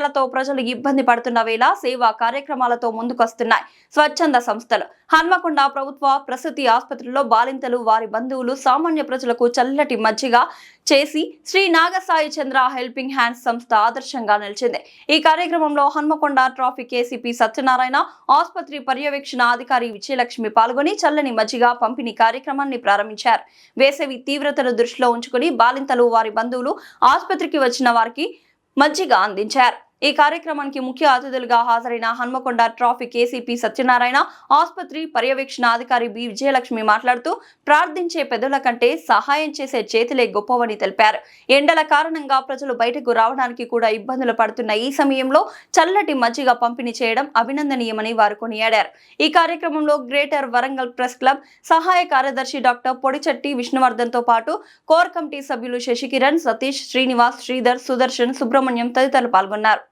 సమస్యలతో ప్రజలు ఇబ్బంది పడుతున్న వేళ సేవా కార్యక్రమాలతో ముందుకొస్తున్నాయి స్వచ్ఛంద సంస్థలు. హన్మకొండ ప్రభుత్వ ప్రసూతి ఆసుపత్రిలో బాలింతలు వారి బంధువులు సామాన్య ప్రజలకు చల్లటి మజ్జిగ చేసి శ్రీ నాగసాయి చంద్ర హెల్పింగ్ హ్యాండ్స్ సంస్థ ఆదర్శంగా నిలిచింది. ఈ కార్యక్రమంలో హన్మకొండ ట్రాఫిక్ ఏసీపీ సత్యనారాయణ, ఆసుపత్రి పర్యవేక్షణ అధికారి విజయలక్ష్మి పాల్గొని చల్లని మజ్జిగ పంపిణీ కార్యక్రమాన్ని ప్రారంభించారు. వేసవి తీవ్రతను దృష్టిలో ఉంచుకుని బాలింతలు వారి బంధువులు ఆసుపత్రికి వచ్చిన వారికి మజ్జిగ అందించారు. ఈ కార్యక్రమానికి ముఖ్య అతిథులుగా హాజరైన హన్మకొండ ట్రాఫిక్ ఏసీపీ సత్యనారాయణ, ఆసుపత్రి పర్యవేక్షణ అధికారి బి విజయలక్ష్మి మాట్లాడుతూ ప్రార్థించే పెదవుల కంటే సహాయం చేసే చేతులే గొప్పవని తెలిపారు. ఎండల కారణంగా ప్రజలు బయటకు రావడానికి కూడా ఇబ్బందులు పడుతున్న ఈ సమయంలో చల్లటి మజ్జిగ పంపిణీ చేయడం అభినందనీయమని వారు కొనియాడారు. ఈ కార్యక్రమంలో గ్రేటర్ వరంగల్ ప్రెస్ క్లబ్ సహాయ కార్యదర్శి డాక్టర్ పొడిచెట్టి విష్ణువర్ధన్ తో పాటు కోర్ కమిటీ సభ్యులు శశికిరణ్, సతీష్, శ్రీనివాస్, శ్రీధర్, సుదర్శన్, సుబ్రహ్మణ్యం తదితరులు పాల్గొన్నారు.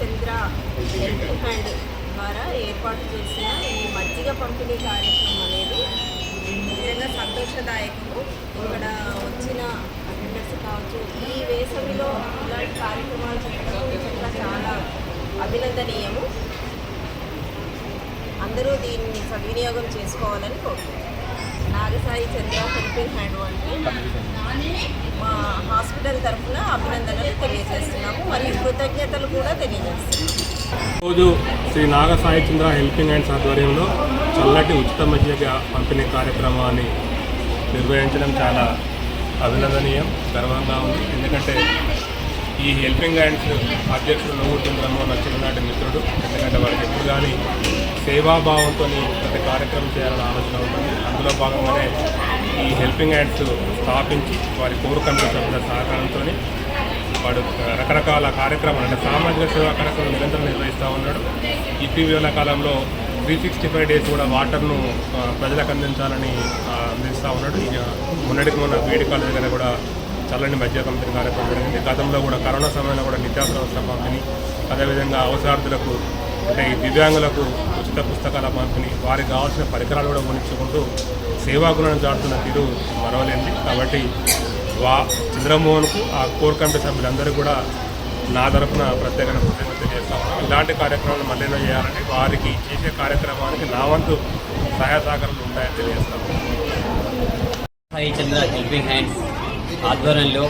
చంద్ర హెల్పింగ్ హ్యాండ్ ద్వారా ఏర్పాటు చేసిన ఈ మజ్జిగ పంపిణీ కార్యక్రమం అనేది నిజంగా సంతోషదాయకము. ఇక్కడ వచ్చిన అటెండర్స్ కావచ్చు, ఈ వేసవిలో ఇలాంటి కార్యక్రమాలు చేయడం నిజంగా చాలా అభినందనీయము. అందరూ దీన్ని సద్వినియోగం చేసుకోవాలని కోరుకుంటున్నాను. నాగసాయి చంద్ర హెల్పింగ్ హ్యాండ్ వాళ్ళకి మా హాస్పిటల్ తరఫున అభినందనలు తెలియజేస్తున్నాము మరియు కృతజ్ఞతలు కూడా తెలియజేస్తున్నాము. రోజు శ్రీ నాగసాయి చంద్ర హెల్పింగ్ హ్యాండ్స్ ఆధ్వర్యంలో చల్లటి ఉచిత మజ్జిగ పంపిణీ కార్యక్రమాన్ని నిర్వహించడం చాలా అభినందనీయం, గర్వంగా ఉంది. ఎందుకంటే ఈ హెల్పింగ్ హ్యాండ్స్ అధ్యక్షుడు నవ్వుడు చంద్రమోహన్ నా చిన్ననాటి మిత్రుడు. ఎందుకంటే వారికి ఎప్పుడు కానీ సేవాభావంతో ప్రతి కార్యక్రమం చేయాలని ఆలోచన ఉంటుంది. అందులో భాగంగానే ఈ హెల్పింగ్ హ్యాండ్స్ స్థాపించి వారి కోర్ కమిటీ సభ్యుల సహకారంతో వాడు రకరకాల కార్యక్రమాలు అంటే సామాజిక సేవా కార్యక్రమాలు నిరంతరం నిర్వహిస్తూ ఉన్నాడు. ఇటీవల కాలంలో 365 డేస్ కూడా వాటర్ను ప్రజలకు అందించాలని అందిస్తూ ఉన్నాడు. ఇక మొన్నటికి మొన్న బీడి కాలేజ్ దగ్గర కూడా చల్లని మధ్య పంపిణీ కార్యక్రమం జరిగింది. గతంలో కూడా కరోనా సమయంలో కూడా నిత్యావసర వస్తువుల పంపిణీ, అదేవిధంగా అవసరార్థులకు అంటే ఈ దివ్యాంగులకు ఉచిత పుస్తకాల పంపిణీ, వారికి కావాల్సిన పరికరాలు కూడా కొనిచ్చుకుంటూ సేవాగుణాన్ని చాటుతున్న తీరు మరవలేంది. కాబట్టి చంద్రమోహన్కు ఆ కోర్ కమిటీ సభ్యులందరూ కూడా నా తరఫున ప్రత్యేక కృతజ్ఞత చేస్తాము. ఇలాంటి కార్యక్రమాలు మళ్ళీ చేయాలని, వారికి చేసే కార్యక్రమానికి నా వంతు సహాయ సహకారాలు ఉంటాయని తెలియజేస్తాము. సాయి చంద్ర హెల్పింగ్ హ్యాండ్స్ ఆధ్వర్యంలో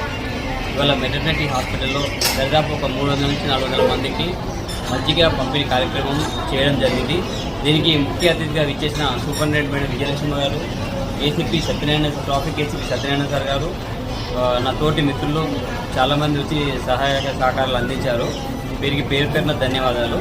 ఇవాళ మెటర్నిటీ హాస్పిటల్లో దాదాపు ఒక 300 నుంచి 400 మందికి మజ్జిగ పంపిణీ కార్యక్రమం చేయడం జరిగింది. దీనికి ముఖ్య అతిథిగా విచ్చేసిన సూపరింటెండెంట్ మేడం విజయలక్ష్మి గారు, ACP Satyanarayana, traffic ACP Satyanarayana sir గారు, నా తోటి మిత్రులు చాలామంది వచ్చి సహాయక సహకారాలు అందించారు. వీరికి పేరు పేరున ధన్యవాదాలు.